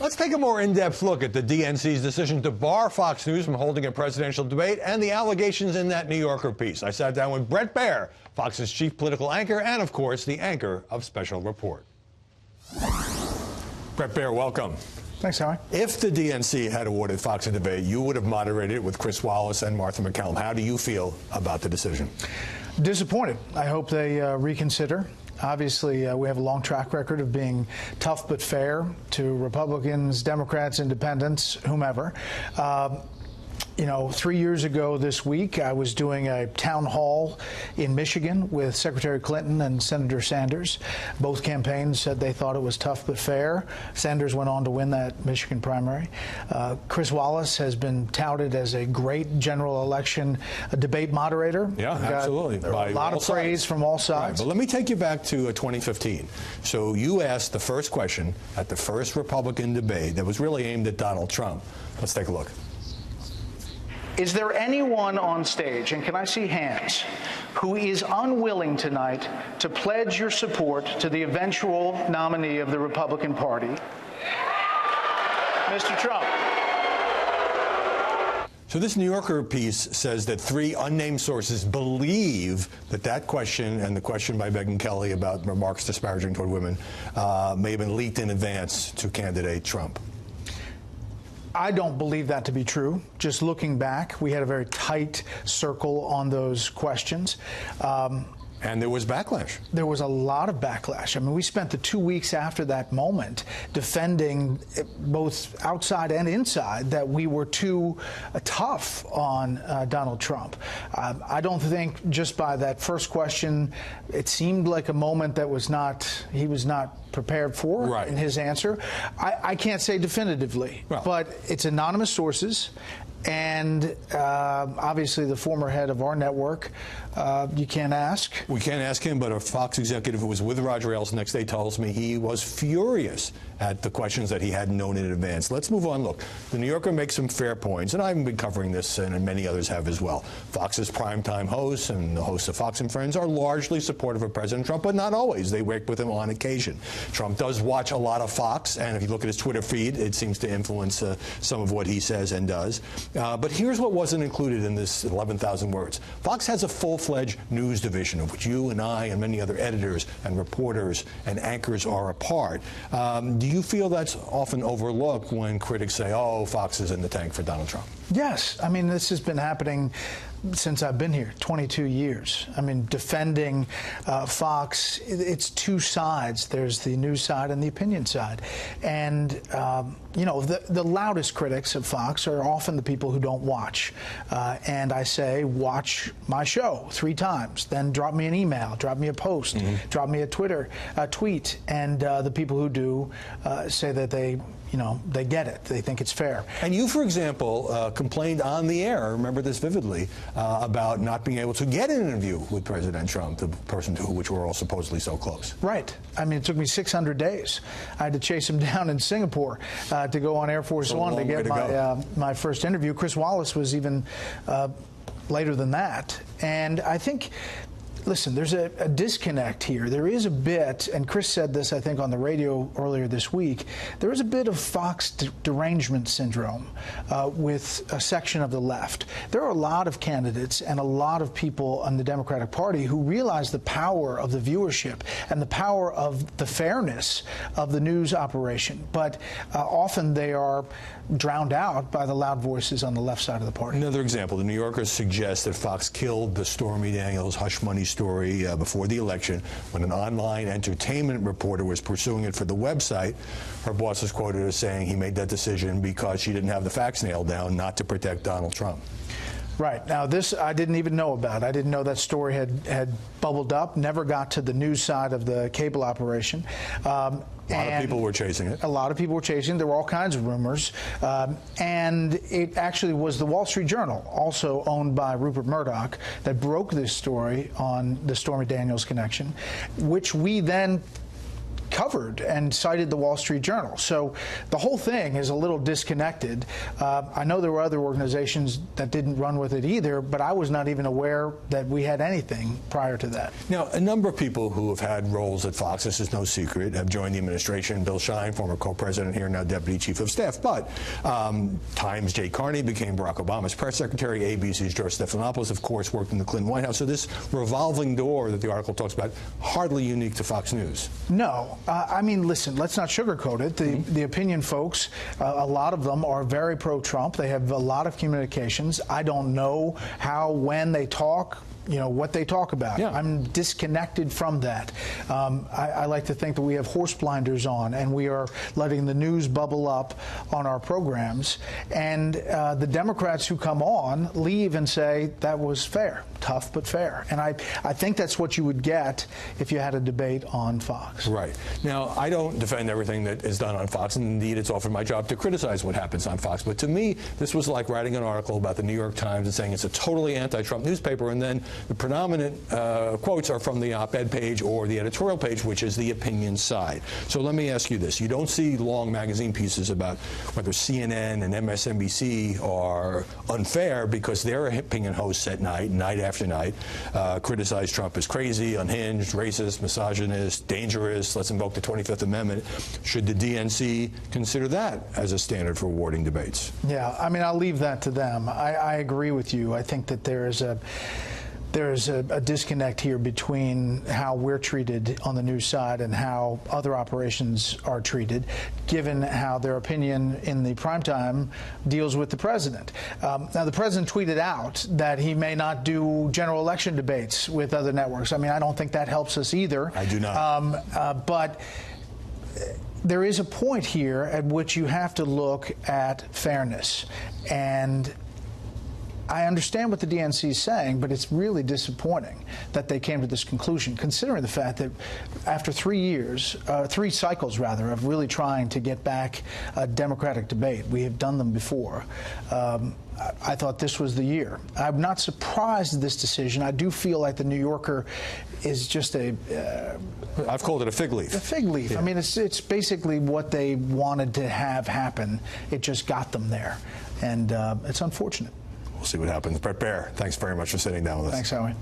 Let's take a more in-depth look at the DNC's decision to bar Fox News from holding a presidential debate and the allegations in that New Yorker piece. I sat down with Bret Baier, Fox's chief political anchor, and, of course, the anchor of Special Report. Bret Baier, welcome. Thanks, Howie. If the DNC had awarded Fox a debate, you would have moderated it with Chris Wallace and Martha McCallum. How do you feel about the decision? Disappointed. I hope they reconsider. Obviously, we have a long track record of being tough but fair to Republicans, Democrats, Independents, whomever. You know, 3 years ago this week, I was doing a town hall in Michigan with Secretary Clinton and Senator Sanders. Both campaigns said they thought it was tough but fair. Sanders went on to win that Michigan primary. Chris Wallace has been touted as a great general election debate moderator. Yeah, absolutely. A lot of praise from all sides. Right, but let me take you back to 2015. So you asked the first question at the first Republican debate that was really aimed at Donald Trump. Let's take a look. Is there anyone on stage, and can I see hands, who is unwilling tonight to pledge your support to the eventual nominee of the Republican Party, Mr. Trump? So this New Yorker piece says that 3 unnamed sources believe that that question and the question by Megyn Kelly about remarks disparaging toward women may have been leaked in advance to candidate Trump. I don't believe that to be true. Just looking back, we had a very tight circle on those questions. And there was backlash. There was a lot of backlash. I mean, we spent the 2 weeks after that moment defending both outside and inside that we were too tough on Donald Trump. I don't think just by that first question, it seemed like a moment that he was not prepared for in his answer. I can't say definitively, but it's anonymous sources. And obviously the former head of our network, you can't ask. We can't ask him, but a Fox executive who was with Roger Ailes the next day tells me he was furious at the questions that he hadn't known in advance. Let's move on. Look, the New Yorker makes some fair points, and I've been covering this, and many others have as well. Fox's primetime hosts and the hosts of Fox and Friends are largely supportive of President Trump, but not always. They work with him on occasion. Trump does watch a lot of Fox, and if you look at his Twitter feed, it seems to influence some of what he says and does. But here's what wasn't included in this 11,000 words. Fox has a full-fledged news division of which you and I and many other editors and reporters and anchors are a part. Do you feel that's often overlooked when critics say, oh, Fox is in the tank for Donald Trump? Yes. I mean, this has been happening since I've been here, 22 years. I mean, defending Fox, it's two sides. There's the news side and the opinion side. And, you know, the loudest critics of Fox are often the people who don't watch. And I say, watch my show 3 times, then drop me an email, drop me a post, drop me a tweet. And the people who do say that they get it. They think it's fair. And you, for example, complained on the air, I remember this vividly, about not being able to get an interview with President Trump, the person to which we're all supposedly so close. Right. I mean, it took me 600 days. I had to chase him down in Singapore to go on Air Force One to get my first interview. Chris Wallace was even later than that. And I think, listen, there's a disconnect here. There is a bit, and Chris said this, I think, on the radio earlier this week, there is a bit of Fox derangement syndrome with a section of the left. There are a lot of candidates and a lot of people on the Democratic Party who realize the power of the viewership and the power of the fairness of the news operation. But often they are drowned out by the loud voices on the left side of the party. Another example, the New Yorker suggests that Fox killed the Stormy Daniels hush money story before the election when an online entertainment reporter was pursuing it for the website. Her boss is quoted as saying he made that decision because she didn't have the facts nailed down, not to protect Donald Trump. Right. Now, this I didn't even know about. I didn't know that story had bubbled up, never got to the news side of the cable operation. A lot of people were chasing it. A lot of people were chasing it. There were all kinds of rumors. And it actually was the Wall Street Journal, also owned by Rupert Murdoch, that broke this story on the Stormy Daniels connection, which we then covered and cited the Wall Street Journal. So the whole thing is a little disconnected. I know there were other organizations that didn't run with it either, but I was not even aware that we had anything prior to that. Now, a number of people who have had roles at Fox, this is no secret, have joined the administration. Bill Shine, former co-president here, now deputy chief of staff. But Times' Jay Carney became Barack Obama's press secretary. ABC's George Stephanopoulos, of course, worked in the Clinton White House. So this revolving door that the article talks about, hardly unique to Fox News. No. I mean, listen, let's not sugarcoat it. The opinion folks, a lot of them are very pro-Trump. They have a lot of communications. I don't know how, when they talk, what they talk about. Yeah. I'm disconnected from that. I like to think that we have horse blinders on and we are letting the news bubble up on our programs. And the Democrats who come on leave and say that was fair, tough but fair. And I think that's what you would get if you had a debate on Fox. Right. Now, I don't defend everything that is done on Fox, and indeed it's often my job to criticize what happens on Fox. But to me, this was like writing an article about the New York Times and saying it's a totally anti-Trump newspaper, and then the predominant quotes are from the op-ed page or the editorial page, which is the opinion side. So let me ask you this. You don't see long magazine pieces about whether CNN and MSNBC are unfair because their opinion hosts at night, night after night, criticize Trump as crazy, unhinged, racist, misogynist, dangerous, let's invoke the 25th Amendment. Should the DNC consider that as a standard for awarding debates? Yeah, I mean, I'll leave that to them. I agree with you. I think that there is a disconnect here between how we're treated on the news side and how other operations are treated, given how their opinion in the primetime deals with the president. Now, the president tweeted out that he may not do general election debates with other networks. I mean, I don't think that helps us either. I do not. But there is a point here at which you have to look at fairness. And I understand what the DNC is saying, but it's really disappointing that they came to this conclusion, considering the fact that after 3 years, 3 cycles rather, of really trying to get back a democratic debate, we have done them before. I thought this was the year. I'm not surprised at this decision. I do feel like the New Yorker is just I've called it a fig leaf. A fig leaf. Yeah. I mean, it's basically what they wanted to have happen. It just got them there, and it's unfortunate. We'll see what happens. Bret Baier, thanks very much for sitting down with us. Thanks, Howie.